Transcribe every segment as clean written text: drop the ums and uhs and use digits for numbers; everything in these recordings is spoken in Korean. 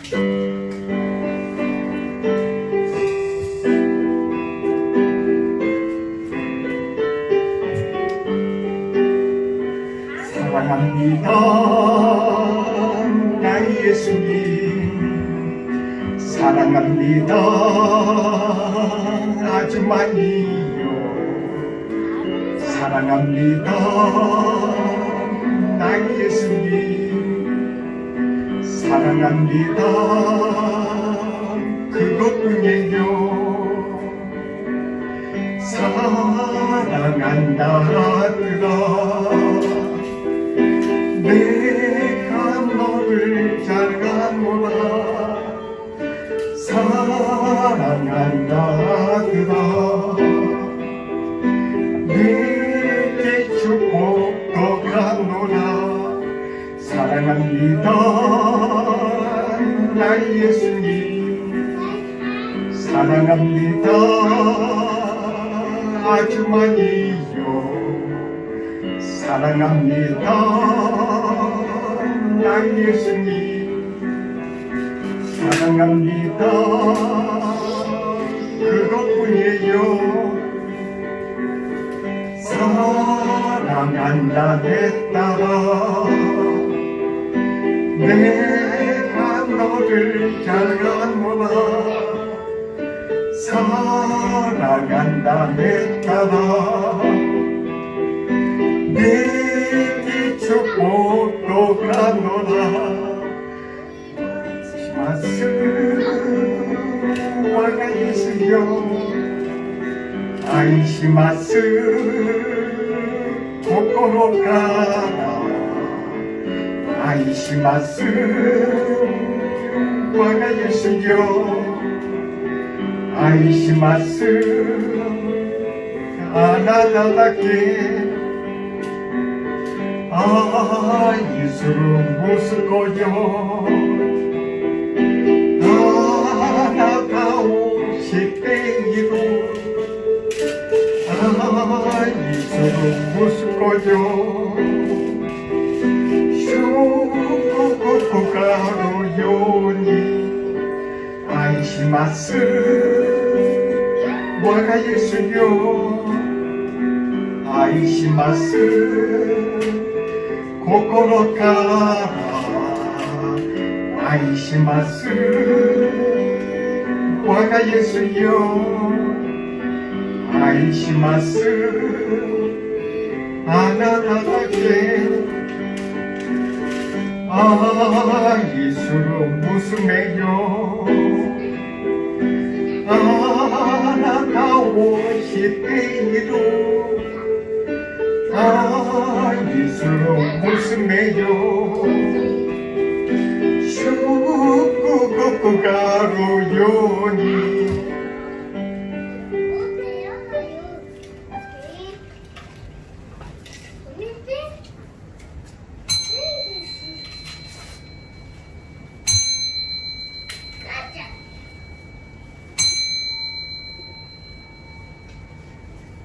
사랑합니다 나의 예수님, 사랑합니다 아주 많이요. 사랑합니다 나의 예수님, 사랑합니다 그것뿐이에요. 사랑한다 하더라 내가 너를 잘 가노라. 사랑한다 하더라 내게 축복도 가노라. 사랑합니다 나의 예수님, 사랑합니다 아주 많이요. 사랑합니다 나의 예수님, 사랑합니다 그것뿐이에요. 사랑한다 내 딸아 내가 너를 잘 가노라. 사랑한다 내 딸아 내게 축복도 가노라. 마스 와가 예수여 아이시마스 고코로 가라. 아이시마스 와가 예수여 아이시마스 아나다다케 예수를 모스코요 아나가오 시땡이로 예수를 모스코요 슈쿠쿠쿠가로 요니 아이시마스 와가 예수요 아이시마스 고코로 가라. 아이시마스 와가 예수요 아이시마스 아나다다케 예수로 무스메요 아나가오 시테이로 예수로 무스메요 슈쿠쿠쿠가로 요니.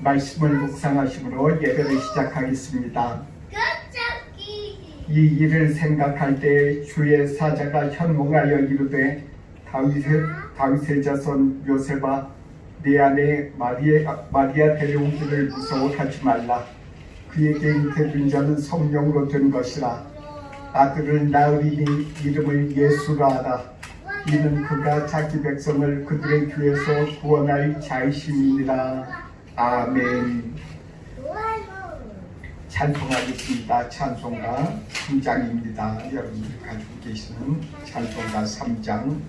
말씀을 묵상하심으로 예배를 시작하겠습니다. 이 일을 생각할 때 주의 사자가 현몽하여 이르되 다윗의 자손 요셉아 네 아내 마리아 데려오기를 무서워하지 말라. 그에게 잉태된 자는 성령으로 된 것이라. 아들을 낳으리니 이름을 예수라 하라. 이는 그가 자기 백성을 그들의 죄에서 구원할 자이심이니라. 아멘. 찬송하겠습니다. 찬송가 3장입니다. 여러분들이 가지고 계시는 찬송가 3장.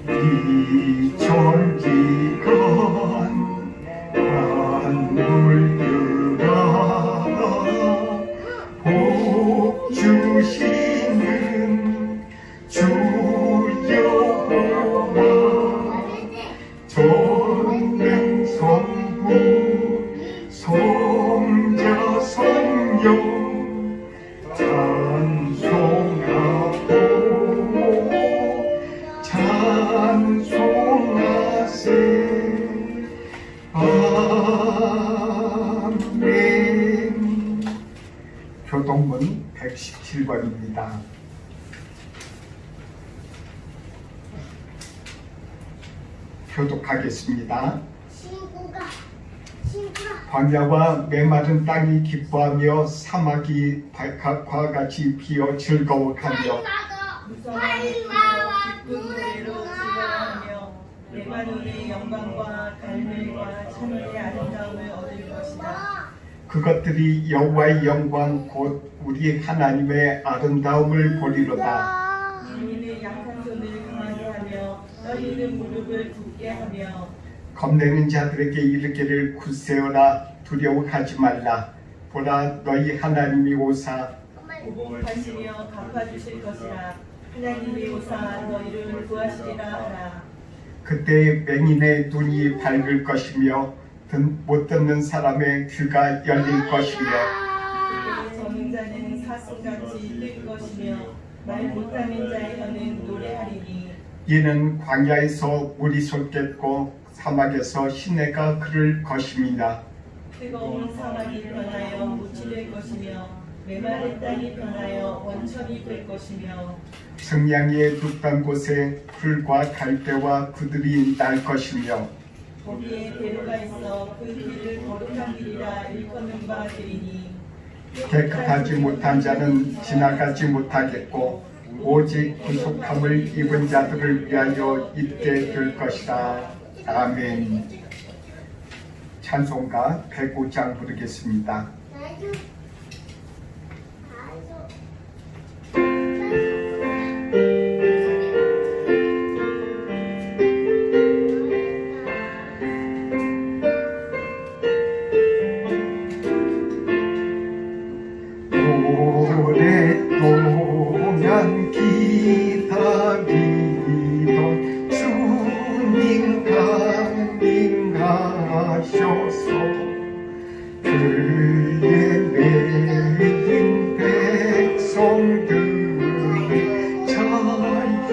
이 존귀한 물들아 복 주시는 주 여호와 전능성부 아멘. 교동문 117번입니다. 교독하겠습니다. 광야와 메마른 땅이 기뻐하며 사막이 백합과 같이 피어 즐거워하며 레바논의 영광과 갈멜과 산의 아름다움을 얻을 것이다. 그것들이 여호와의 영광 곧 우리 하나님의 아름다움을 보리로다. 너희는 약한 손을 강하게 하며 떨리는 무릎을 굳게 하며 겁내는 자들에게 이르기를 굳세어라 두려워하지 말라. 보라 너희 하나님이 오사 보복하시며 갚아주실 것이라. 하나님이 오사 너희를 구하시리라 하라. 그때 맹인의 눈이 밝을 것이며 못 듣는 사람의 귀가 열릴 것이며 그때 전능자는 사슴같이 뜰 것이며 말 못하는 자의 혀는 노래하리니 이는 광야에서 물이 솟겠고 사막에서 시내가 흐를 것임이나 뜨거운 사막이 변하여 묻이 될 것이며 메마른 땅이 변하여 원천이 될 것이며 승냥이의 눕던 곳에 풀과 갈대와 구들이 날 것이며 거기에 대로가 있어 그 길을 거룩한 길이라 일컫는 바 되리니 깨끗하지 못한 자는 지나가지 못하겠고 오직 구속함을 입은 자들을 위하여 있게 될 것이다. 아멘. 찬송가 105장 부르겠습니다. 오랫동안 기다리던 주님 강림하셔서 그의 매인 백성들이 자유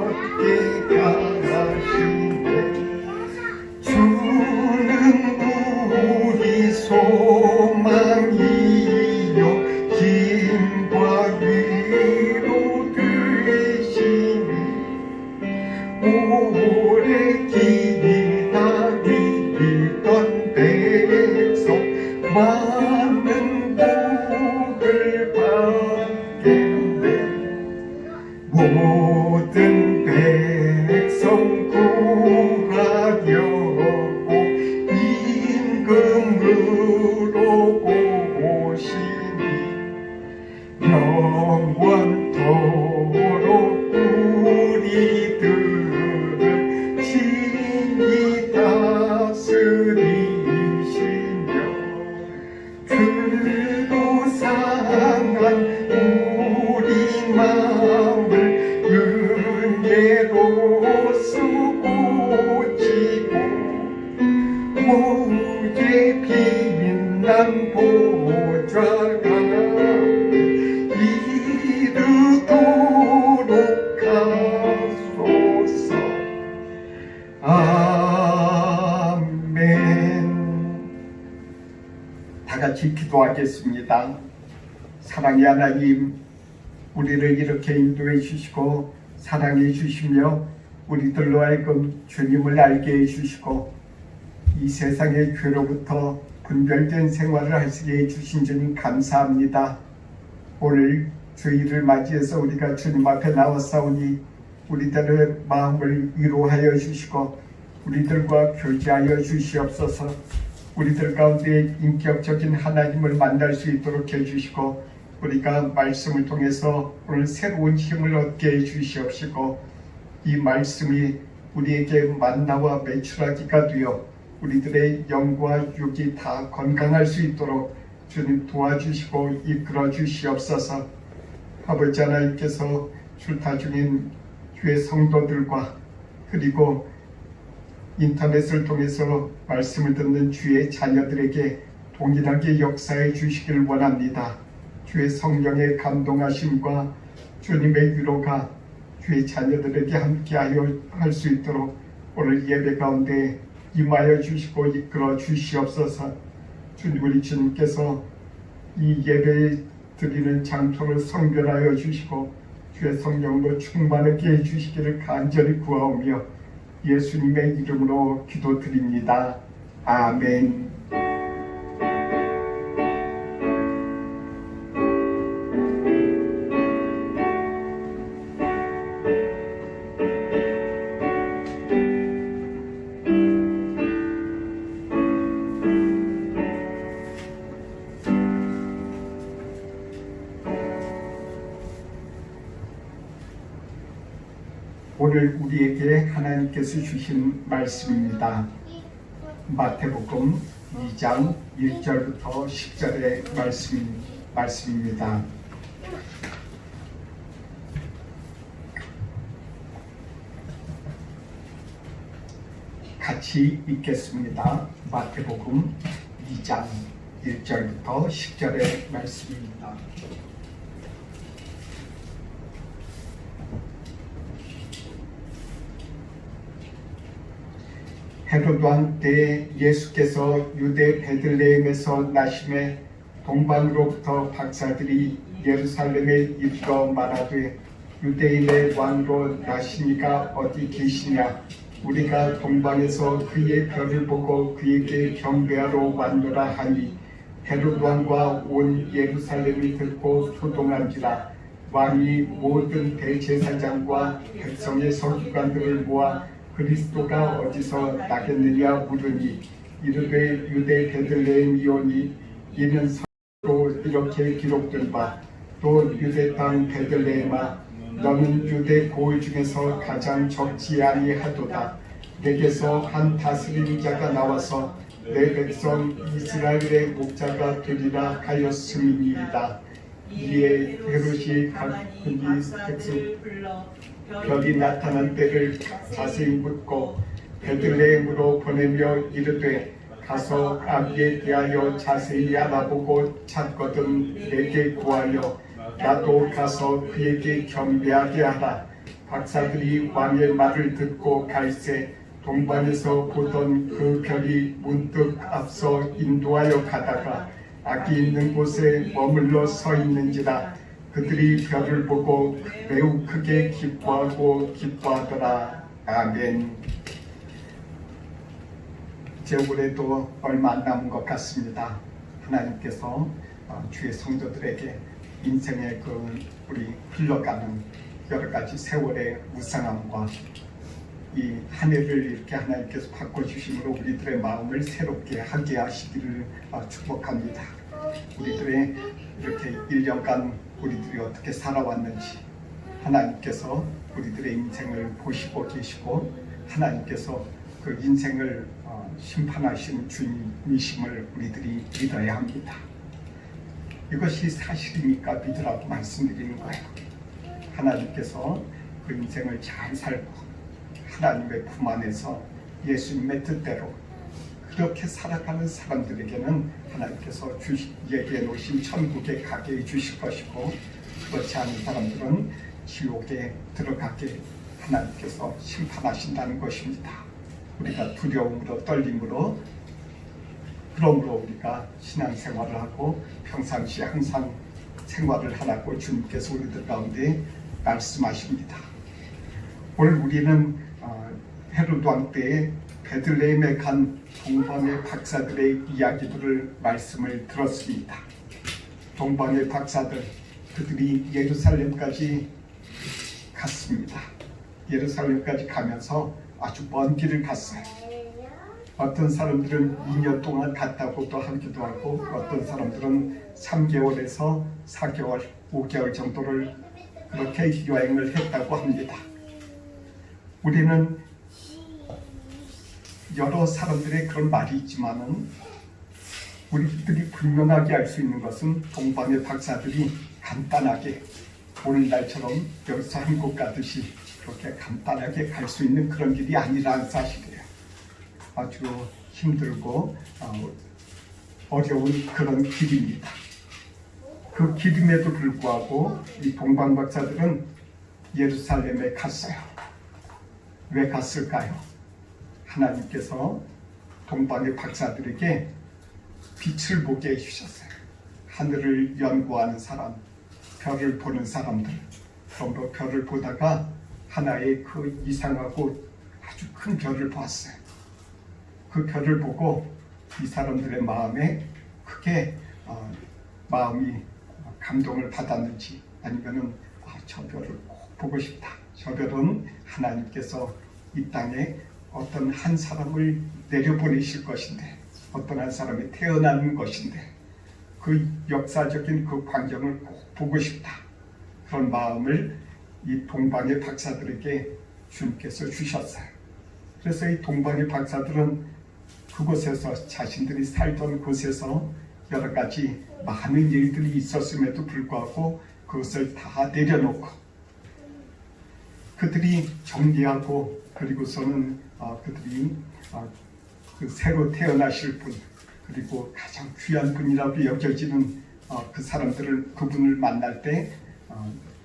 얻게 하시네. 주는 우리 소망이요 힘과 위로 되시니 오래 기다리던 백성 많은 복을 받겠네. 모든 백성 구하려고 임금으로 오시니 영원토록 우리들을 친히 다스리시며 그도 상한 우리 마음을 은혜로 쓰고 지고 모두의 빛난 보좌가 이르도록 하소서. 아멘. 다 같이 기도하겠습니다. 사랑의 하나님, 우리를 이렇게 인도해 주시고 사랑해 주시며 우리들로 하여금 주님을 알게 해 주시고 이 세상의 죄로부터 분별된 생활을 하시게 해 주신 주님 감사합니다. 오늘 주일을 맞이해서 우리가 주님 앞에 나왔사오니 우리들의 마음을 위로하여 주시고 우리들과 교제하여 주시옵소서. 우리들 가운데 인격적인 하나님을 만날 수 있도록 해주시고 우리가 말씀을 통해서 오늘 새로운 힘을 얻게 해주시옵시고 이 말씀이 우리에게 만나와 매출하기가 되어 우리들의 영과 육이 다 건강할 수 있도록 주님 도와주시고 이끌어 주시옵소서. 아버지 하나님께서 출타 중인 교회 성도들과 그리고 인터넷을 통해서 말씀을 듣는 주의 자녀들에게 동일하게 역사해 주시길 원합니다. 주의 성령의 감동하심과 주님의 위로가 주의 자녀들에게 함께하여 할 수 있도록 오늘 예배 가운데 임하여 주시고 이끌어 주시옵소서. 우리 주님께서 이 예배 드리는 장소를 성별하여 주시고 주의 성령으로 충만하게 해주시기를 간절히 구하오며 예수님의 이름으로 기도드립니다. 아멘. 오늘 우리에게 하나님께서 주신 말씀입니다. 마태복음 2장 1절부터 10절의 말씀입니다. 같이 읽겠습니다. 마태복음 2장 1절부터 10절의 말씀입니다. 헤롯 왕 때에 예수께서 유대 베들레헴에서 나심에 동방으로부터 박사들이 예루살렘에 이르러 말하되 유대인의 왕으로 나시니가 어디 계시냐? 우리가 동방에서 그의 별을 보고 그에게 경배하러 왔노라 하니 헤롯 왕과 온 예루살렘이 듣고 소동한지라. 왕이 모든 대제사장과 백성의 서기관들을 모아 그리스도가 어디서 나겠느냐 물으니 이르되 유대 베들레헴이오니 이는 서로 이렇게 기록된 바 또 유대 땅 베들레헴아 너는 유대 고을 중에서 가장 적지 아니하도다. 내게서 한 다스리는 자가 나와서 내 백성 이스라엘의 목자가 되리라 하였음이니이다. 이에 헤롯이 각군이 백성 별이 나타난 때를 자세히 묻고 베들레헴으로 보내며 이르되 가서 아비에 대하여 자세히 알아보고 찾거든 내게 구하여 나도 가서 그에게 경배하게 하라. 박사들이 왕의 말을 듣고 갈새 동방에서 보던 그 별이 문득 앞서 인도하여 가다가 악이 있는 곳에 머물러 서 있는지라. 그들이 별을 보고 매우 크게 기뻐하더라. 아멘. 이제 올해도 얼마 안 남은 것 같습니다. 하나님께서 주의 성도들에게 인생의 우리 흘러가는 여러 가지 세월의 무상함과 이 한 해를 이렇게 하나님께서 바꿔주심으로 우리들의 마음을 새롭게 하게 하시기를 축복합니다. 우리들의 이렇게 1년간 우리들이 어떻게 살아왔는지 하나님께서 우리들의 인생을 보시고 계시고 하나님께서 그 인생을 심판하신 주님이심을 우리들이 믿어야 합니다. 이것이 사실이니까 믿으라고 말씀드리는 거예요. 하나님께서 그 인생을 잘 살고 하나님의 품 안에서 예수님의 뜻대로 그렇게 살아가는 사람들에게는 하나님께서 얘기해 놓으신 천국에 가게 해주실 것이고 그렇지 않은 사람들은 지옥에 들어가게 하나님께서 심판하신다는 것입니다. 우리가 두려움으로 떨림으로 그러므로 우리가 신앙생활을 하고 평상시에 항상 생활을 하라고 주님께서 우리들 가운데 말씀하십니다. 오늘 우리는 헤롯 왕 때에 베들레헴에 간 동방의 박사들의 이야기들을 말씀을 들었습니다. 동방의 박사들 그들이 예루살렘까지 갔습니다. 예루살렘까지 가면서 아주 먼 길을 갔어요. 어떤 사람들은 2년 동안 갔다고도 하기도 하고 어떤 사람들은 3개월에서 4개월, 5개월 정도를 그렇게 여행을 했다고 합니다. 우리는 여러 사람들의 그런 말이 있지만은 우리들이 분명하게 알 수 있는 것은 동방의 박사들이 간단하게 오늘날처럼 여기서 한국 가듯이 그렇게 간단하게 갈 수 있는 그런 길이 아니라는 사실이에요. 아주 힘들고 어려운 그런 길입니다. 그 길임에도 불구하고 이 동방 박사들은 예루살렘에 갔어요. 왜 갔을까요? 하나님께서 동방의 박사들에게 빛을 보게 해주셨어요. 하늘을 연구하는 사람, 별을 보는 사람들, 그런 별을 보다가 하나의 그 이상하고 아주 큰 별을 보았어요. 그 별을 보고 이 사람들의 마음에 크게 마음이 감동을 받았는지, 아니면은 저 별을 꼭 보고 싶다. 저 별은 하나님께서 이 땅에 어떤 한 사람을 내려보내실 것인데, 어떤 한 사람이 태어나는 것인데, 그 역사적인 그 광경을 꼭 보고 싶다. 그런 마음을 이 동방의 박사들에게 주님께서 주셨어요. 그래서 이 동방의 박사들은 그곳에서, 자신들이 살던 곳에서 여러 가지 많은 일들이 있었음에도 불구하고 그것을 다 내려놓고 그들이 정리하고, 그리고서는 그들이 그 새로 태어나실 분, 그리고 가장 귀한 분이라고 여겨지는 그 사람들을, 그분을 만날 때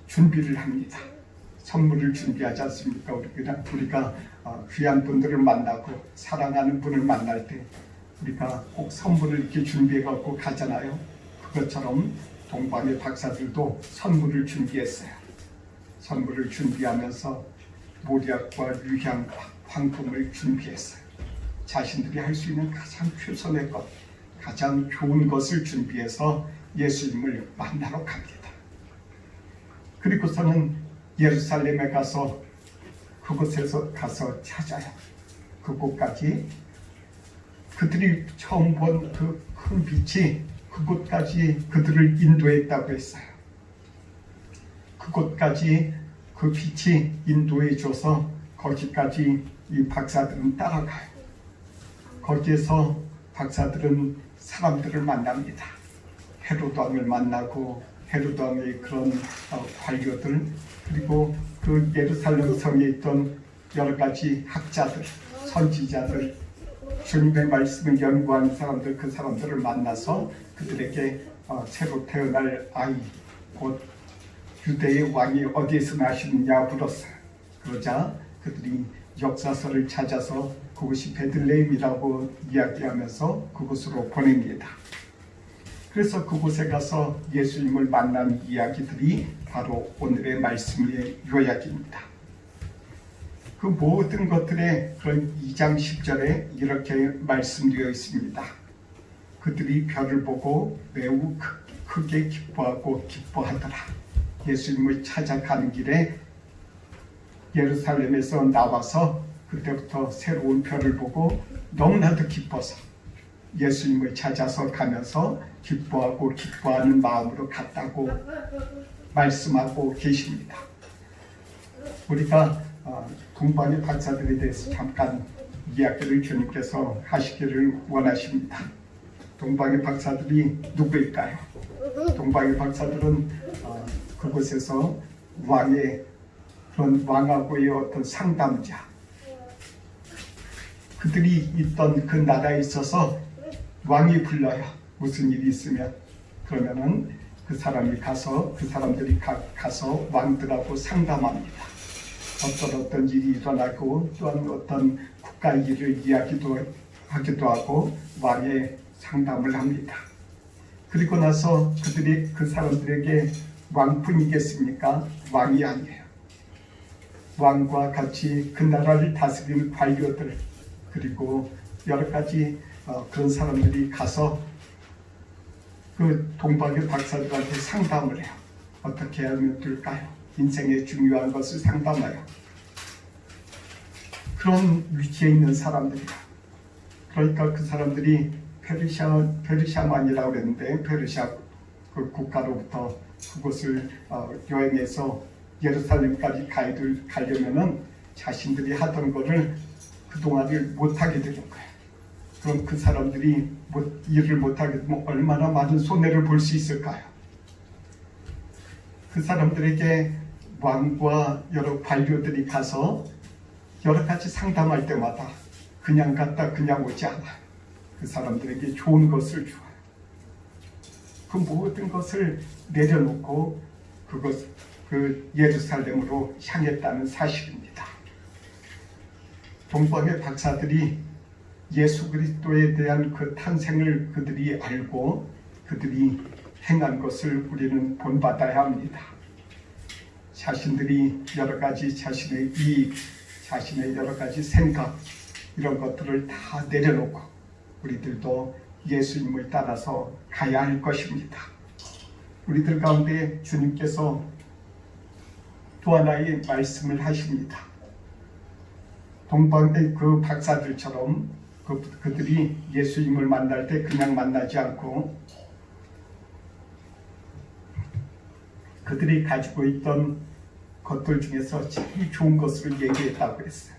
준비를 합니다. 선물을 준비하지 않습니까? 우리가 귀한 분들을 만나고 사랑하는 분을 만날 때 우리가 꼭 선물을 이렇게 준비해 갖고 가잖아요. 그것처럼 동방의 박사들도 선물을 준비했어요. 선물을 준비하면서 모략과 유향과 황금을 준비했어요. 자신들이 할 수 있는 가장 최선의 것, 가장 좋은 것을 준비해서 예수님을 만나러 갑니다. 그리고서는 예루살렘에 가서 그곳에서 가서 찾아요. 그곳까지 그들이 처음 본 그 큰 빛이 그곳까지 그들을 인도했다고 했어요. 그곳까지 그 빛이 인도해 줘서 거기까지 이 박사들은 따라가요. 거기에서 박사들은 사람들을 만납니다. 헤롯 왕을 만나고 헤롯 왕의 그런 관료들, 그리고 그 예루살렘 성에 있던 여러 가지 학자들, 선지자들, 주님의 말씀을 연구하는 사람들, 그 사람들을 만나서 그들에게 새로 태어날 아이, 곧 유대의 왕이 어디에서 나시느냐 물었어요. 그러자 그들이 역사서를 찾아서 그곳이 베들레헴이라고 이야기하면서 그곳으로 보냅니다. 그래서 그곳에 가서 예수님을 만난 이야기들이 바로 오늘의 말씀의 요약입니다. 그 모든 것들의 그런 2장 10절에 이렇게 말씀되어 있습니다. 그들이 별을 보고 매우 크게 기뻐하고 기뻐하더라. 예수님을 찾아가는 길에 예루살렘에서 나와서 그때부터 새로운 별을 보고 너무나도 기뻐서 예수님을 찾아서 가면서 기뻐하고 기뻐하는 마음으로 갔다고 말씀하고 계십니다. 우리가 동방의 박사들에 대해서 잠깐 이야기를 주님께서 하시기를 원하십니다. 동방의 박사들이 누구일까요? 동방의 박사들은 그곳에서 왕의 그런 왕하고의 어떤 상담자, 그들이 있던 그 나라에 있어서 왕이 불러요. 무슨 일이 있으면 그러면은 그 사람이 가서, 그 사람들이 가서 왕들하고 상담합니다. 어떤 일이 일어나고 또한 어떤 국가 일을 하기도 하고 왕의 상담을 합니다. 그리고 나서 그들이 그 사람들에게 왕뿐이겠습니까? 왕이 아니에요. 왕과 같이 그 나라를 다스리는 관료들, 그리고 여러 가지 그런 사람들이 가서 그 동방의 박사들한테 상담을 해요. 어떻게 하면 될까요? 인생의 중요한 것을 상담해요. 그런 위치에 있는 사람들이야. 그러니까 그 사람들이 페르시아만이라고 그랬는데, 페르시아 그 국가로부터 그곳을 여행해서 예루살렘까지 가려면은 자신들이 하던 거를 그동안을 못하게 되는 거예요. 그럼 그 사람들이 일을 못하게 되면 얼마나 많은 손해를 볼 수 있을까요? 그 사람들에게 왕과 여러 관료들이 가서 여러 가지 상담할 때마다 그냥 갔다 그냥 오지 않아요. 그 사람들에게 좋은 것을 줘요. 그 모든 것을 내려놓고 그 예루살렘으로 향했다는 사실입니다. 동방의 박사들이 예수 그리스도에 대한 그 탄생을 그들이 알고 그들이 행한 것을 우리는 본받아야 합니다. 자신들이 여러 가지 자신의 이익, 자신의 여러 가지 생각 이런 것들을 다 내려놓고 우리들도 예수님을 따라서 가야 할 것입니다. 우리들 가운데 주님께서 또 하나의 말씀을 하십니다. 동방의 그 박사들처럼 그들이 예수님을 만날 때 그냥 만나지 않고 그들이 가지고 있던 것들 중에서 제일 좋은 것을 얘기했다고 했어요.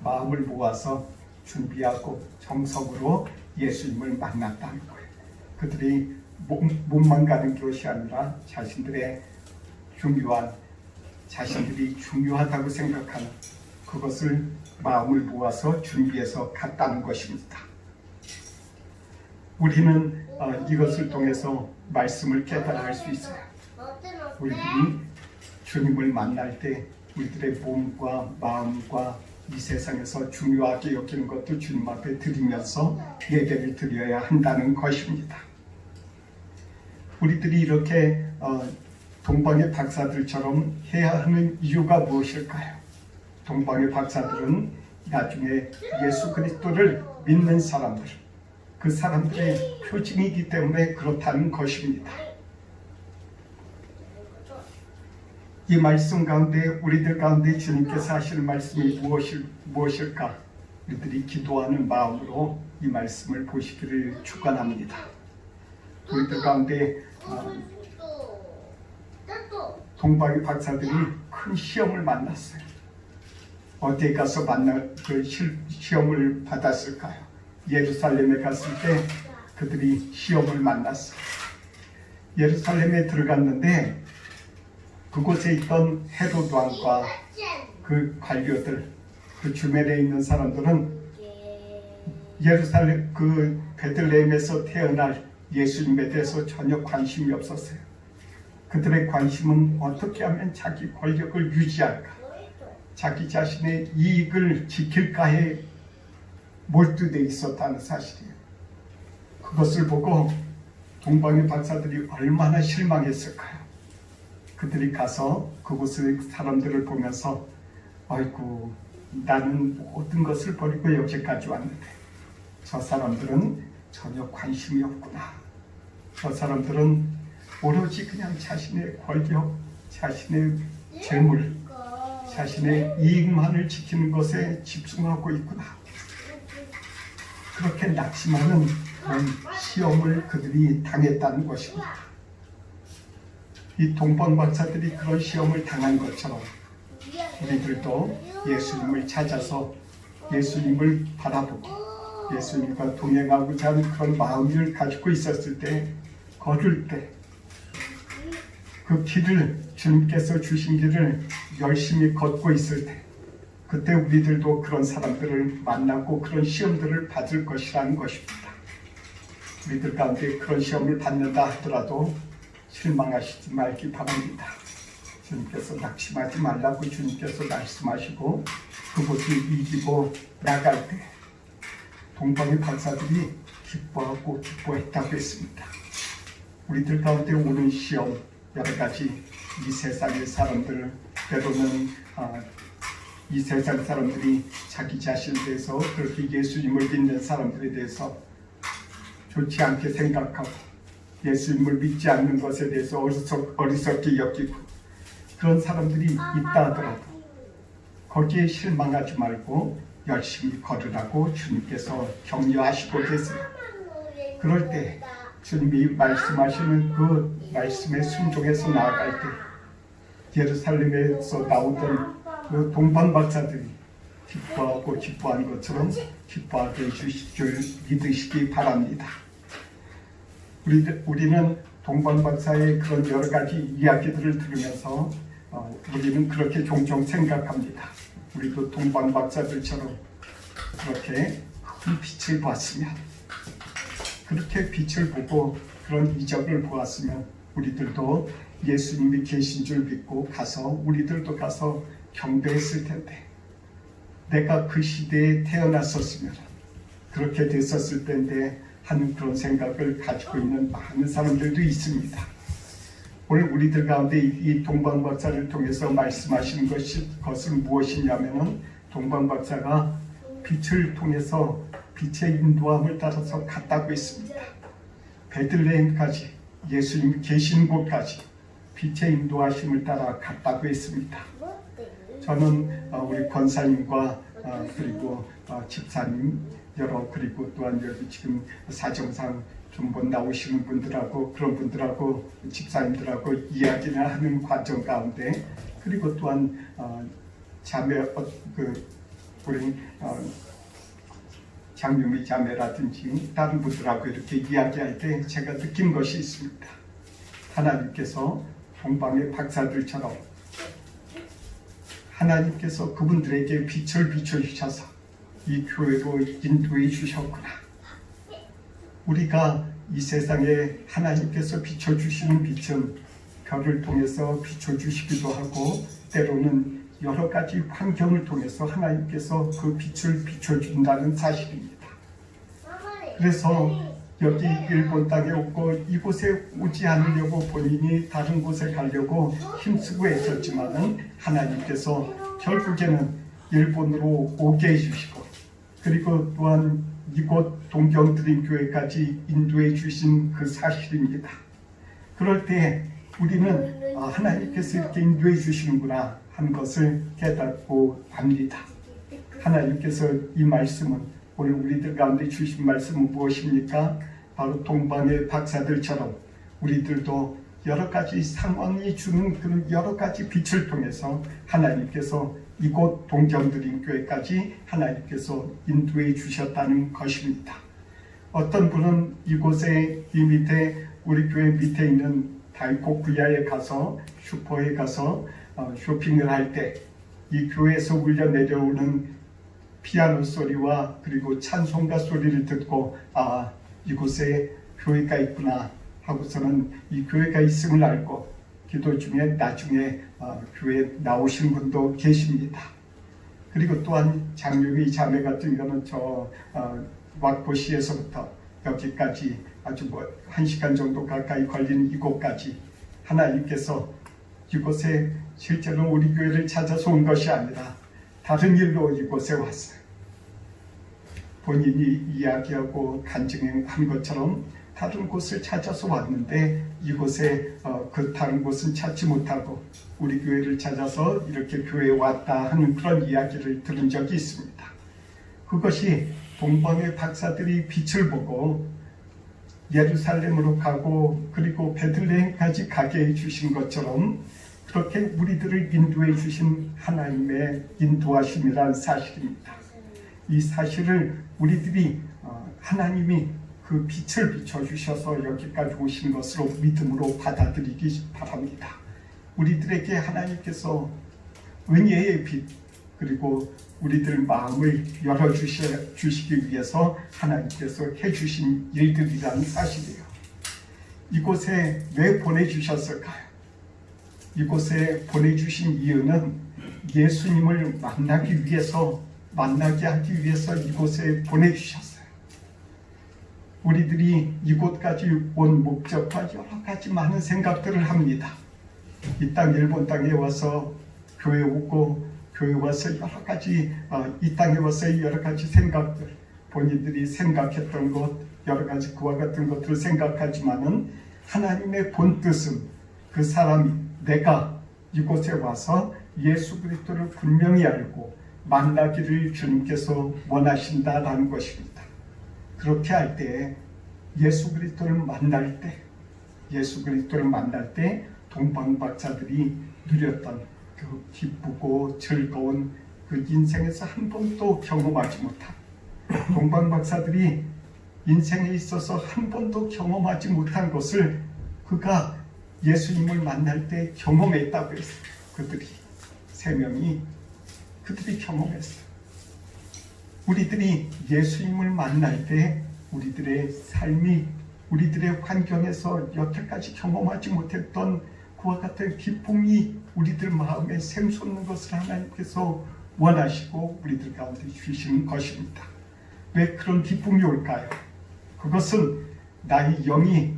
마음을 모아서 준비하고 정성으로 예수님을 만났다는 거예요. 그들이 몸만 가는 것이 아니라 자신들이 중요하다고 생각하는 그것을 마음을 모아서 준비해서 갔다는 것입니다. 우리는 이것을 통해서 말씀을 깨달아 할 수 있어요. 우리들이 주님을 만날 때 우리들의 몸과 마음과 이 세상에서 중요하게 여기는 것도 주님 앞에 드리면서 예배를 드려야 한다는 것입니다. 우리들이 이렇게 동방의 박사들처럼 해야 하는 이유가 무엇일까요? 동방의 박사들은 나중에 예수 그리스도를 믿는 사람들, 그 사람들의 표징이기 때문에 그렇다는 것입니다. 이 말씀 가운데 우리들 가운데 주님께서 하시는 말씀이 무엇일까? 우리들이 기도하는 마음으로 이 말씀을 보시기를 축원합니다. 우리들 가운데 동방의 박사들이 큰 시험을 만났어요. 어디에 가서 그 시험을 받았을까요? 예루살렘에 갔을 때 그들이 시험을 만났어요. 예루살렘에 들어갔는데 그곳에 있던 헤롯 왕과 그 관료들, 그 주변에 있는 사람들은 예루살렘 그 베들레헴에서 태어날 예수님에 대해서 전혀 관심이 없었어요. 그들의 관심은 어떻게 하면 자기 권력을 유지할까, 자기 자신의 이익을 지킬까에 몰두되어 있었다는 사실이에요. 그것을 보고 동방의 박사들이 얼마나 실망했을까요? 그들이 가서 그곳의 사람들을 보면서 아이고, 나는 모든 것을 버리고 여기까지 왔는데 저 사람들은 전혀 관심이 없구나. 저 사람들은 오로지 그냥 자신의 권력, 자신의 재물, 자신의 이익만을 지키는 것에 집중하고 있구나. 그렇게 낙심하는 그런 시험을 그들이 당했다는 것입니다. 이 동방 박사들이 그런 시험을 당한 것처럼 우리들도 예수님을 찾아서 예수님을 바라보고 예수님과 동행하고자 하는 그런 마음을 가지고 있었을 때, 걸을 때 그 길을, 주님께서 주신 길을 열심히 걷고 있을 때, 그때 우리들도 그런 사람들을 만나고 그런 시험들을 받을 것이라는 것입니다. 우리들 가운데 그런 시험을 받는다 하더라도 실망하시지 말기 바랍니다. 주님께서 낙심하지 말라고 주님께서 말씀하시고 그것을 이기고 나갈 때 동방의 박사들이 기뻐하고 기뻐했다고 했습니다. 우리들 가운데 오는 시험, 여러 가지 이 세상의 사람들, 때로는 이 세상 사람들이 자기 자신에 대해서, 그렇게 예수님을 믿는 사람들에 대해서 좋지 않게 생각하고 예수님을 믿지 않는 것에 대해서 어리석게 여기고 그런 사람들이 있다 하더라도 거기에 실망하지 말고 열심히 걸으라고 주님께서 격려하시고 계세요. 그럴 때 주님이 말씀하시는 그 말씀에 순종해서 나아갈 때 예루살렘에서 나오던 그 동방 박사들이 기뻐하고 기뻐하는 것처럼 기뻐하게 해주실 줄 믿으시기 바랍니다. 우리는 동방 박사의 그런 여러 가지 이야기들을 들으면서 우리는 그렇게 종종 생각합니다. 우리도 동방 박사들처럼 그렇게 큰 빛을 봤으면, 그렇게 빛을 보고 그런 이적을 보았으면 우리들도 예수님이 계신 줄 믿고 가서 우리들도 가서 경배했을 텐데, 내가 그 시대에 태어났었으면 그렇게 됐었을 텐데 하는 그런 생각을 가지고 있는 많은 사람들도 있습니다. 오늘 우리들 가운데 이 동방박사를 통해서 말씀하시는 것은 무엇이냐면은 동방박사가 빛을 통해서 빛의 인도함을 따라서 갔다고 했습니다. 베들레헴까지 예수님이 계신 곳까지 빛의 인도하심을 따라 갔다고 했습니다. 저는 우리 권사님과 그리고 집사님 그리고 또한 여기 지금 사정상 좀 못 나오시는 분들하고 그런 분들하고 집사님들하고 이야기를 하는 과정 가운데 그리고 또한 자매 우리 장유미 자매라든지 다른 분들하고 이렇게 이야기할 때 제가 느낀 것이 있습니다. 하나님께서 동방의 박사들처럼 하나님께서 그분들에게 빛을 비춰주셔서 이 교회로 인도해 주셨구나. 우리가 이 세상에 하나님께서 비춰주시는 빛은 별을 통해서 비춰주시기도 하고 때로는 여러 가지 환경을 통해서 하나님께서 그 빛을 비춰준다는 사실입니다. 그래서 여기 일본 땅에 오고 이곳에 오지 않으려고 본인이 다른 곳에 가려고 힘쓰고 애썼지만은 하나님께서 결국에는 일본으로 오게 해주시고 그리고 또한 이곳 동경드림교회까지 인도해 주신 그 사실입니다. 그럴 때 우리는 하나님께서 이렇게 인도해 주시는구나 한 것을 깨닫고 합니다. 하나님께서 이 말씀은 오늘 우리들 가운데 주신 말씀은 무엇입니까? 바로 동방의 박사들처럼 우리들도 여러 가지 상황이 주는 그런 여러 가지 빛을 통해서 하나님께서 이곳 동경드림교회까지 하나님께서 인도해 주셨다는 것입니다. 어떤 분은 이곳에 이 밑에 우리 교회 밑에 있는 다이코쿠야에 가서 슈퍼에 가서 쇼핑을 할 때 이 교회에서 울려 내려오는 피아노 소리와 그리고 찬송가 소리를 듣고 이곳에 교회가 있구나 하고서는 이 교회가 있음을 알고 기도 중에 나중에 교회에 나오신 분도 계십니다. 그리고 또한 장유미 자매 같은 경우는 저 왁포시에서부터 여기까지 아주 1시간 정도 가까이 걸리는 이곳까지 하나님께서 이곳에 실제로 우리 교회를 찾아서 온 것이 아니라 다른 일로 이곳에 왔어요. 본인이 이야기하고 간증한 것처럼 다른 곳을 찾아서 왔는데 이곳에 그 다른 곳은 찾지 못하고 우리 교회를 찾아서 이렇게 교회에 왔다 하는 그런 이야기를 들은 적이 있습니다. 그것이 동방의 박사들이 빛을 보고 예루살렘으로 가고 그리고 베들레헴까지 가게 해주신 것처럼 그렇게 우리들을 인도해 주신 하나님의 인도하심이란 사실입니다. 이 사실을 우리들이 하나님이 그 빛을 비춰주셔서 여기까지 오신 것으로 믿음으로 받아들이기 바랍니다. 우리들에게 하나님께서 은혜의 빛 그리고 우리들 마음을 열어주시기 위해서 하나님께서 해주신 일들이라는 사실이에요. 이곳에 왜 보내주셨을까요? 이곳에 보내주신 이유는 예수님을 만나게 하기 위해서 이곳에 보내주셨어요. 우리들이 이곳까지 온 목적과 여러 가지 많은 생각들을 합니다. 이 땅 일본 땅에 와서 교회 오고 교회 와서 여러 가지 이 땅에 와서 여러 가지 생각들 본인들이 생각했던 것 여러 가지 그와 같은 것들을 생각하지만은 하나님의 본 뜻은 그 사람이 내가 이곳에 와서 예수 그리스도를 분명히 알고 만나기를 주님께서 원하신다라는 것입니다. 그렇게 할 때 예수 그리스도를 만날 때 동방박사들이 누렸던 그 기쁘고 즐거운 그 인생에서 한 번도 경험하지 못한 동방박사들이 인생에 있어서 한 번도 경험하지 못한 것을 그가 예수님을 만날 때 경험했다고 했어요. 그들이 세 명이 그들이 경험했어요. 우리들이 예수님을 만날 때 우리들의 삶이 우리들의 환경에서 여태까지 경험하지 못했던 그와 같은 기쁨이 우리들 마음에 샘솟는 것을 하나님께서 원하시고 우리들 가운데 주시는 것입니다. 왜 그런 기쁨이 올까요? 그것은 나의 영이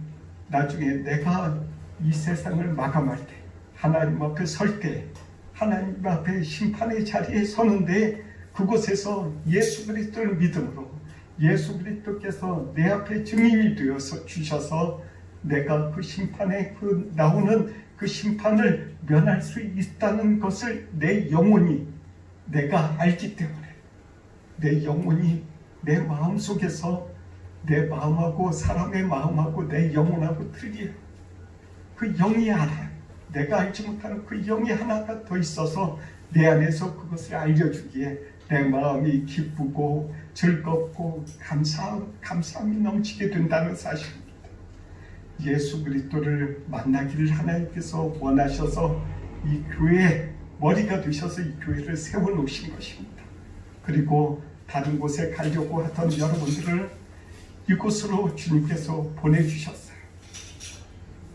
나중에 내가 이 세상을 마감할 때, 하나님 앞에 설 때, 하나님 앞에 심판의 자리에 서는데, 그곳에서 예수 그리스도를 믿음으로 예수 그리스도께서 내 앞에 증인이 되어서 주셔서 내가 그 심판에 나오는 그 심판을 면할 수 있다는 것을 내 영혼이 내가 알기 때문에, 내 영혼이 내 마음속에서, 내 마음하고 사람의 마음하고 내 영혼하고 틀리에요. 그 영이 하나, 내가 알지 못하는 그 영이 하나가 더 있어서 내 안에서 그것을 알려주기에 내 마음이 기쁘고 즐겁고 감사함이 넘치게 된다는 사실입니다. 예수 그리스도를 만나기를 하나님께서 원하셔서 이 교회의 머리가 되셔서 이 교회를 세워놓으신 것입니다. 그리고 다른 곳에 가려고 하던 여러분들을 이곳으로 주님께서 보내주셨어요.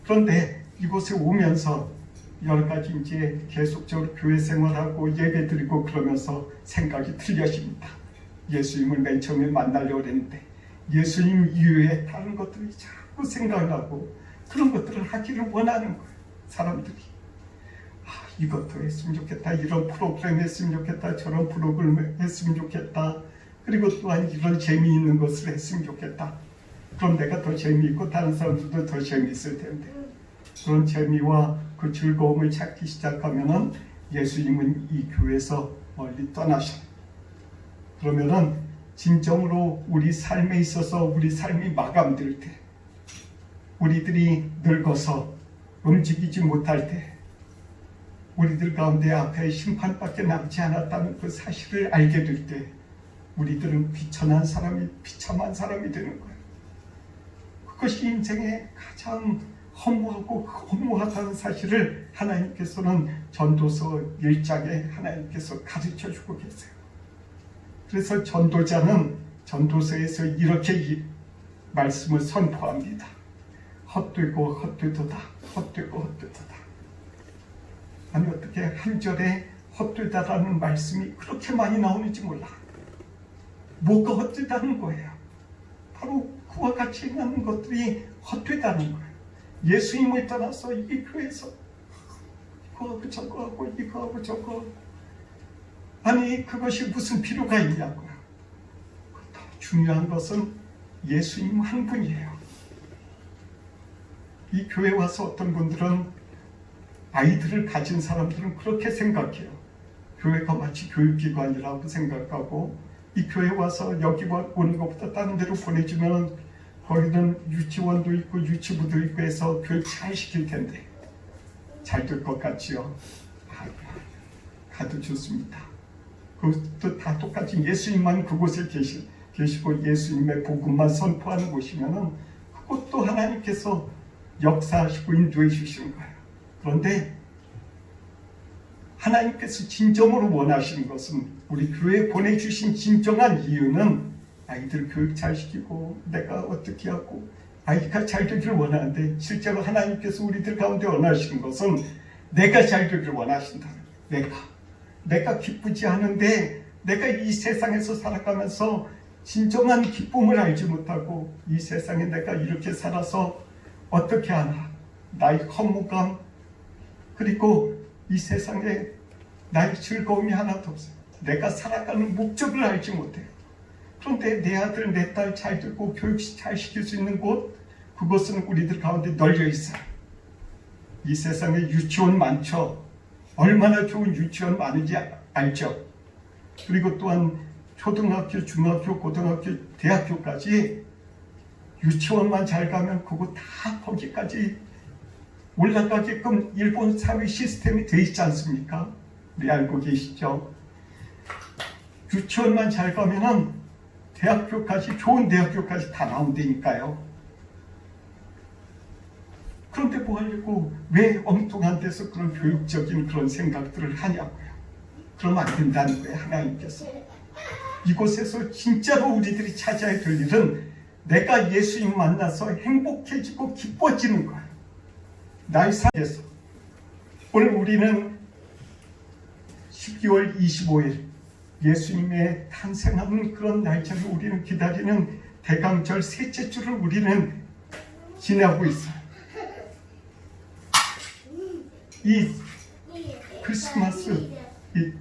그런데 이곳에 오면서 여러 가지 이제 계속적으로 교회 생활하고 예배 드리고 그러면서 생각이 틀려집니다. 예수님을 맨 처음에 만나려고 했는데 예수님 이외에 다른 것들이 자꾸 생각나고 그런 것들을 하기를 원하는 거예요. 사람들이 이것도 했으면 좋겠다, 이런 프로그램 했으면 좋겠다, 저런 프로그램 했으면 좋겠다, 그리고 또한 이런 재미있는 것을 했으면 좋겠다. 그럼 내가 더 재미있고 다른 사람들도 더 재미있을 텐데, 그런 재미와 그 즐거움을 찾기 시작하면은 예수님은 이 교회에서 멀리 떠나셔요. 그러면은 진정으로 우리 삶에 있어서 우리 삶이 마감될 때, 우리들이 늙어서 움직이지 못할 때, 우리들 가운데 앞에 심판밖에 남지 않았다는 그 사실을 알게 될 때 우리들은 비참한 사람이 되는 거예요. 그것이 인생의 가장 허무하고 허무하다는 사실을 하나님께서는 전도서 1장에 하나님께서 가르쳐주고 계세요. 그래서 전도자는 전도서에서 이렇게 말씀을 선포합니다. 헛되고 헛되도다, 헛되고 헛되도다. 아니 어떻게 한 절에 헛되다라는 말씀이 그렇게 많이 나오는지 몰라. 뭐가 헛되다는 거예요? 바로 그와 같이 있는 것들이 헛되다는 거예요. 예수님을 떠나서 이 교회에서 이거하고 저거하고 이거하고 저거, 아니 그것이 무슨 필요가 있냐고요. 더 중요한 것은 예수님 한 분이에요. 이 교회에 와서 어떤 분들은, 아이들을 가진 사람들은 그렇게 생각해요. 교회가 마치 교육기관이라고 생각하고, 이 교회에 와서 여기 오는 것보다 다른 데로 보내주면 거기는 유치원도 있고 유치부도 있고 해서 교육 잘 시킬 텐데 잘 될 것 같지요? 가도 좋습니다. 그것도 다 똑같이 예수님만 그곳에 계시고 예수님의 복음만 선포하는 곳이면은 그것도 하나님께서 역사하시고 인도해 주시는 거예요. 그런데 하나님께서 진정으로 원하시는 것은, 우리 교회에 보내주신 진정한 이유는 아이들 교육 잘 시키고 내가 어떻게 하고 아이가 잘 되기를 원하는데, 실제로 하나님께서 우리들 가운데 원하시는 것은 내가 잘 되기를 원하신다는 거예요. 내가 기쁘지 않은데, 내가 이 세상에서 살아가면서 진정한 기쁨을 알지 못하고 이 세상에 내가 이렇게 살아서 어떻게 하나, 나의 허무감, 그리고 이 세상에 나의 즐거움이 하나도 없어요. 내가 살아가는 목적을 알지 못해요. 그런데 내 아들, 내 딸 잘 듣고 교육 잘 시킬 수 있는 곳, 그것은 우리들 가운데 널려 있어요. 이 세상에 유치원 많죠. 얼마나 좋은 유치원 많은지 알죠. 그리고 또한 초등학교, 중학교, 고등학교, 대학교까지 유치원만 잘 가면 그거 다 거기까지 올라가게끔 일본 사회 시스템이 돼 있지 않습니까? 네, 알고 계시죠? 유치원만 잘 가면은 대학교까지, 좋은 대학교까지 다 나온다니까요. 그런데 뭐 하려고, 왜 엉뚱한 데서 그런 교육적인 그런 생각들을 하냐고요. 그러면 안 된다는 거예요, 하나님께서. 이곳에서 진짜로 우리들이 찾아야 될 일은 내가 예수님 만나서 행복해지고 기뻐지는 거예요. 나의 삶에서. 오늘 우리는 12월 25일 예수님의 탄생하는 그런 날짜를 우리는 기다리는 대강절 셋째 주를 우리는 지내고 있어요. 이 크리스마스, 이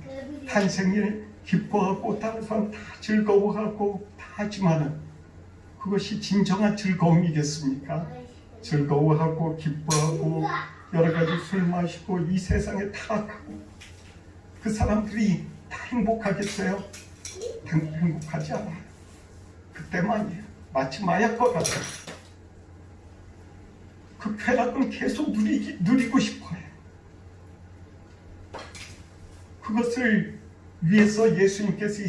탄생일 기뻐하고 다른 사람 다 즐거워하고 다 하지만은 그것이 진정한 즐거움이겠습니까? 즐거워하고 기뻐하고 여러 가지 술 마시고 이 세상에 타락하고 그 사람들이 다 행복하겠어요? 행복하지 않아요. 그때만이에요. 마치 마약과 같아요. 그 쾌락은 계속 누리고 싶어요. 그것을 위해서 예수님께서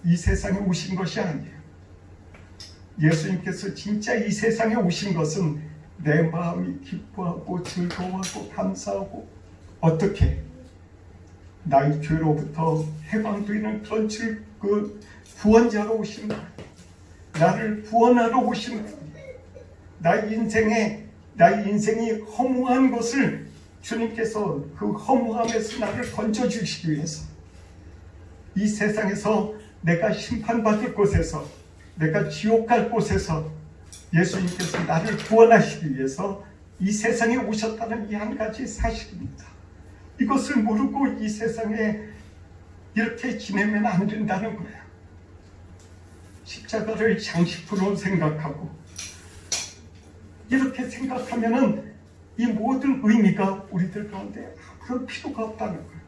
이 세상에 오신 것이 아니에요. 예수님께서 진짜 이 세상에 오신 것은 내 마음이 기뻐하고 즐거워하고 감사하고 어떻게 나의 죄로부터 해방되는 그런 그 구원자로 오신 거예요. 나를 구원하러 오신 거예요. 나의 인생이 허무한 것을 주님께서 그 허무함에서 나를 건져주시기 위해서 이 세상에서 내가 심판받을 곳에서 내가 지옥 갈 곳에서 예수님께서 나를 구원하시기 위해서 이 세상에 오셨다는 이 한 가지 사실입니다. 이것을 모르고 이 세상에 이렇게 지내면 안 된다는 거예요. 십자가를 장식으로 생각하고 이렇게 생각하면은 이 모든 의미가 우리들 가운데 아무런 필요가 없다는 거예요.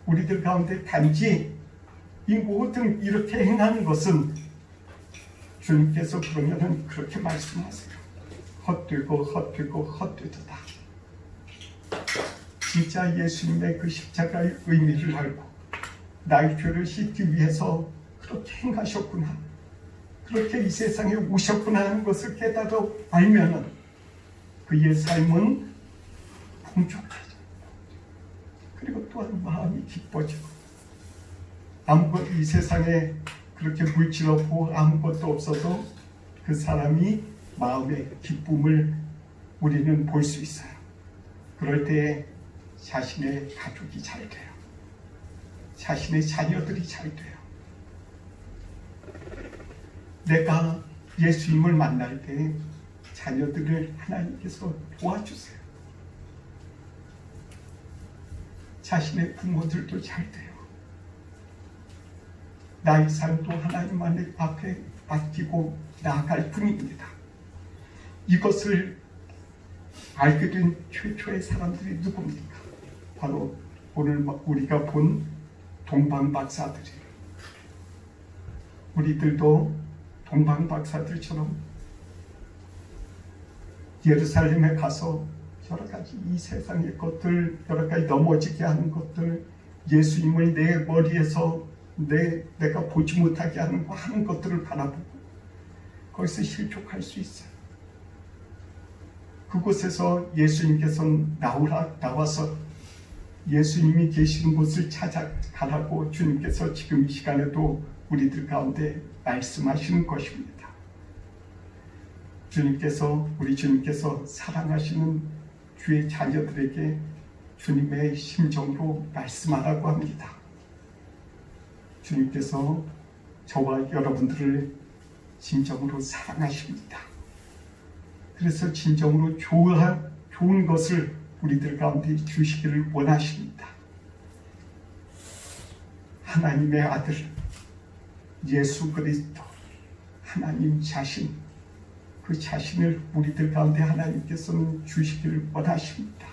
우리들 가운데 단지 이 모든 이렇게 행하는 것은 주님께서 그러면은 그렇게 말씀하세요. 헛되고 헛되고 헛되도다. 진짜 예수님의 그 십자가의 의미를 알고 나의 죄를 씻기 위해서 그렇게 행하셨구나, 그렇게 이 세상에 오셨구나 하는 것을 깨달아 알면은 그의 삶은 풍족하죠. 그리고 또한 마음이 기뻐지고 아무것도 이 세상에 그렇게 물질 없고 아무것도 없어도 그 사람이 마음의 기쁨을 우리는 볼 수 있어요. 그럴 때 자신의 가족이 잘 돼요. 자신의 자녀들이 잘 돼요. 내가 예수님을 만날 때 자녀들을 하나님께서 도와주세요. 자신의 부모들도 잘 돼요. 나의 삶도 하나님 앞에 맡기고 나아갈 뿐입니다. 이것을 알게 된 최초의 사람들이 누굽니까? 바로 오늘 우리가 본 동방박사들이에요. 우리들도 동방박사들처럼 예루살렘에 가서 여러 가지 이 세상의 것들, 여러 가지 넘어지게 하는 것들, 예수님을 내 머리에서 내가 보지 못하게 하는 것들을 바라보고 거기서 실족할 수 있어요. 그곳에서 예수님께서 나와서 예수님이 계시는 곳을 찾아가라고 주님께서 지금 이 시간에도 우리들 가운데 말씀하시는 것입니다. 우리 주님께서 사랑하시는 주의 자녀들에게 주님의 심정으로 말씀하라고 합니다. 주님께서 저와 여러분들을 진정으로 사랑하십니다. 그래서 진정으로 좋은 것을 우리들 가운데 주시기를 원하십니다. 하나님의 아들 예수 그리스도, 하나님 자신, 그 자신을 우리들 가운데 하나님께서는 주시기를 원하십니다.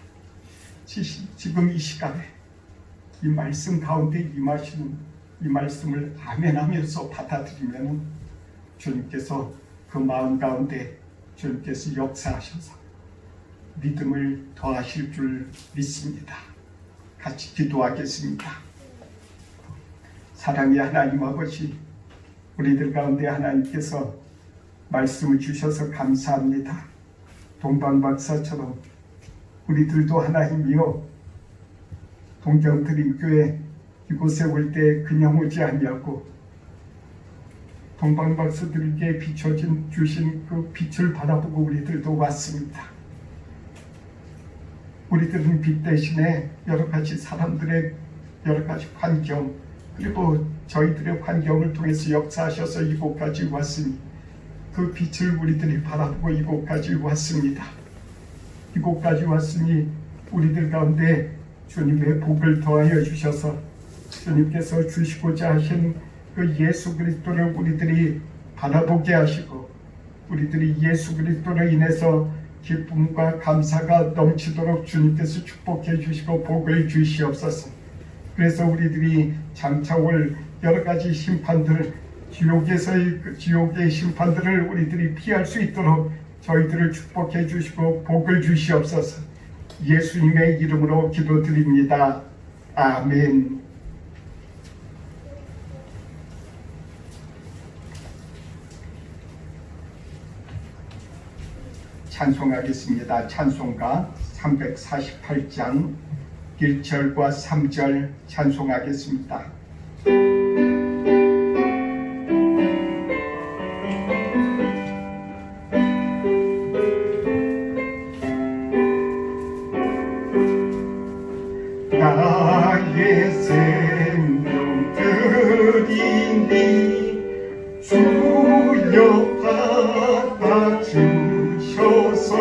지금 이 시간에 이 말씀 가운데 임하시는 이 말씀을 아멘하면서 받아들이면 주님께서 그 마음 가운데 주님께서 역사하셔서 믿음을 더하실 줄 믿습니다. 같이 기도하겠습니다. 사랑의 하나님 아버지, 우리들 가운데 하나님께서 말씀을 주셔서 감사합니다. 동방박사처럼 우리들도 하나님이여 동경드림교회 이곳에 올 때 그냥 오지 아니하고 동방박사들에게 비춰진 주신 그 빛을 바라보고 우리들도 왔습니다. 우리들은 빛 대신에 여러 가지 사람들의 여러 가지 환경, 그리고 저희들의 환경을 통해서 역사하셔서 이곳까지 왔으니 그 빛을 우리들이 바라보고 이곳까지 왔습니다. 이곳까지 왔으니 우리들 가운데 주님의 복을 더하여 주셔서 주님께서 주시고자 하신 그 예수 그리스도를 우리들이 바라보게 하시고 우리들이 예수 그리스도로 인해서 기쁨과 감사가 넘치도록 주님께서 축복해 주시고 복을 주시옵소서. 그래서 우리들이 장차올 여러 가지 심판들, 지옥의 심판들을 우리들이 피할 수 있도록 저희들을 축복해 주시고 복을 주시옵소서. 예수님의 이름으로 기도드립니다. 아멘. 찬송하겠습니다. 찬송가 348장 1절과 3절 찬송하겠습니다. 나의 생명 드리니 주여 받아주셔서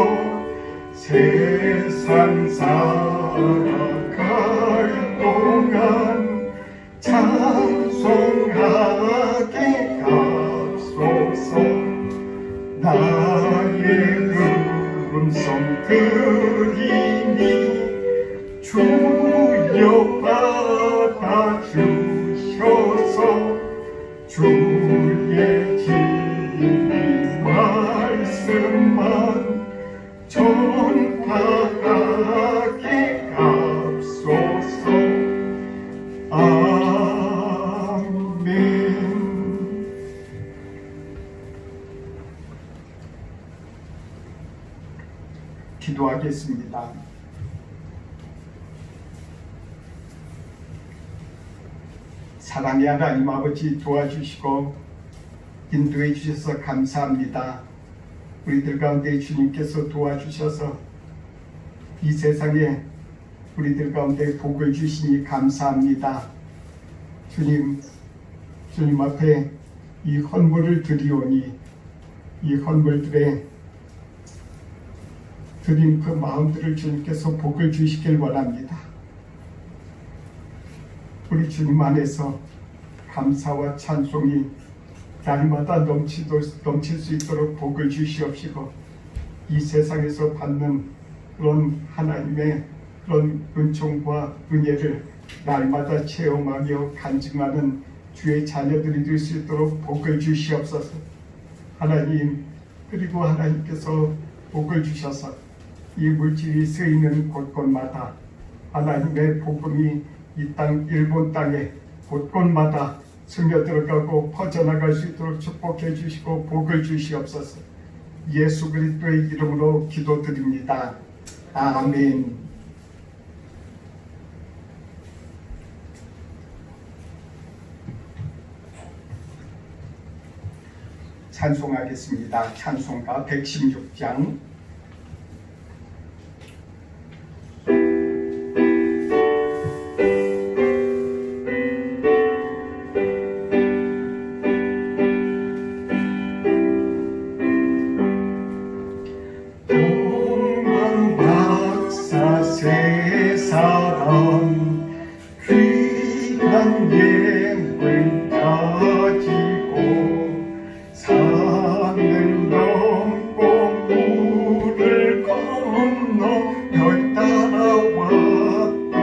세상 살아갈 동안 찬송하게 하소서. 나의 음성 드리니 주여 받아주셔서 주의 진리 말씀만 전파하게 하소서. 아멘. 기도하겠습니다. 사랑의 하나님 아버지 도와주시고 인도해 주셔서 감사합니다. 우리들 가운데 주님께서 도와주셔서 이 세상에 우리들 가운데 복을 주시니 감사합니다. 주님 앞에 이 헌물을 드리오니 이 헌물들에 드린 그 마음들을 주님께서 복을 주시길 원합니다. 우리 주님 안에서 감사와 찬송이 날마다 넘칠 수 있도록 복을 주시옵시고 이 세상에서 받는 그런 하나님의 그런 은총과 은혜를 날마다 체험하며 간증하는 주의 자녀들이 될 수 있도록 복을 주시옵소서. 하나님, 그리고 하나님께서 복을 주셔서 이 물질이 쓰이는 곳곳마다 하나님의 복음이 이 땅 일본 땅에 곳곳마다 스며들어가고 퍼져나갈 수 있도록 축복해 주시고 복을 주시옵소서. 예수 그리스도의 이름으로 기도드립니다. 아멘. 찬송하겠습니다. 찬송가 116장 세 사람 귀한 예물 가지고 산을 넘고 물을 건너 별 따라왔도다.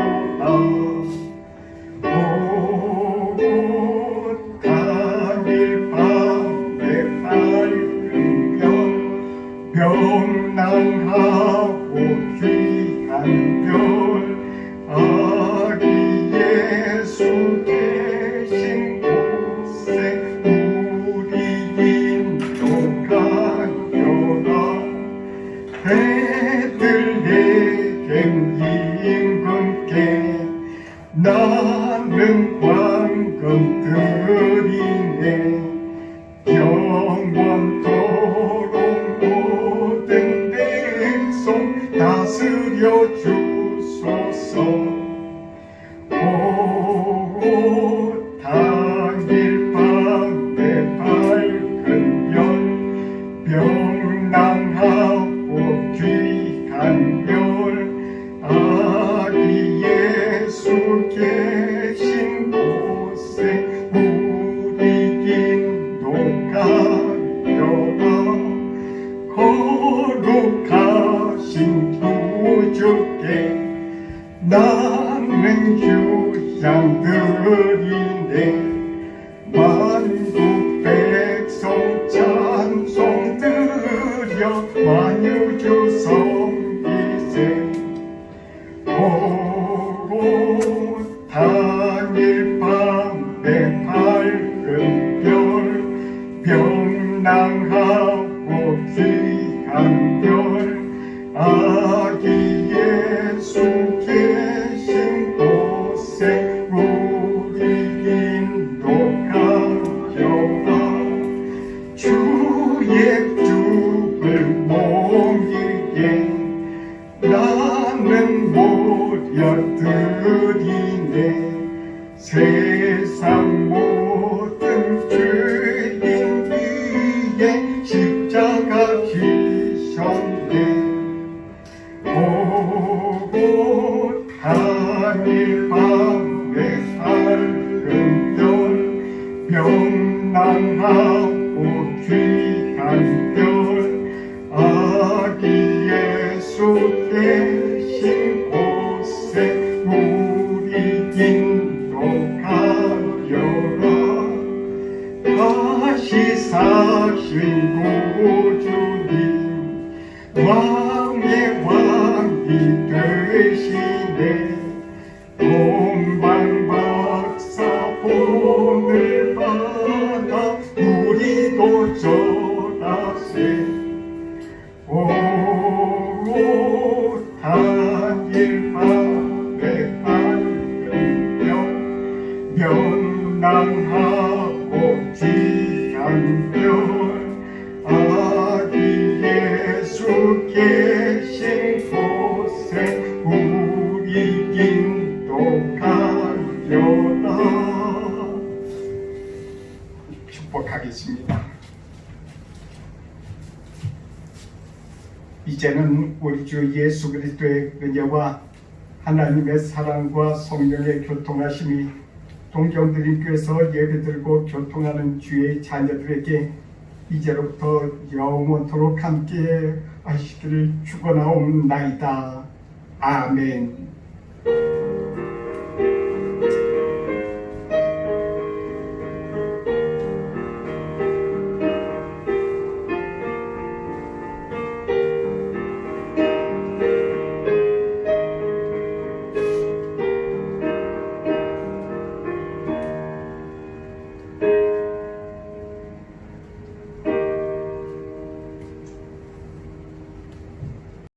오고 당일 밤에 밝은 별 명랑하고 귀한 별 아기 예수 계신 곳에 우리 인도가려라. 베들레헴 임금께 나는 황금 드리네. 영원토록 모든 백성 다스려 주소서. 오 거룩하신 구주께 나는 휴양드리네. 만국 백성 찬송 드려 만유주 성기세. 오고 단일 밤에 밝은 별 명랑하고 귀한 별 아기 예수 계신 곳에 우리 인도하여라. 주의 죽을 모이게 나는 모여드리네. 세상 모든 죄인 위에 십자가 지셨네. 오고 단일 밤에 밝은 별 명랑하고 귀한 별 아기 예수 계신 곳에 우리 인도하여라. 다시 사신 구주님 왕의 왕이 되시네. 동방박사 본을 받아 우리도 전하세. 오고 단일 밤에 밝은 별 명랑하고 귀한 별 아기 예수 계신 곳에 우리 인도하여라. 축복하겠습니다. 이제는 우리 주 예수 그리스도의 은혜와 하나님의 사랑과 성령의 교통하심이 동정드림교에서 예배드리고 교통하는 주의 자녀들에게 이제로부터 영원토록 함께 하시기를 축원하옵나이다. 아멘.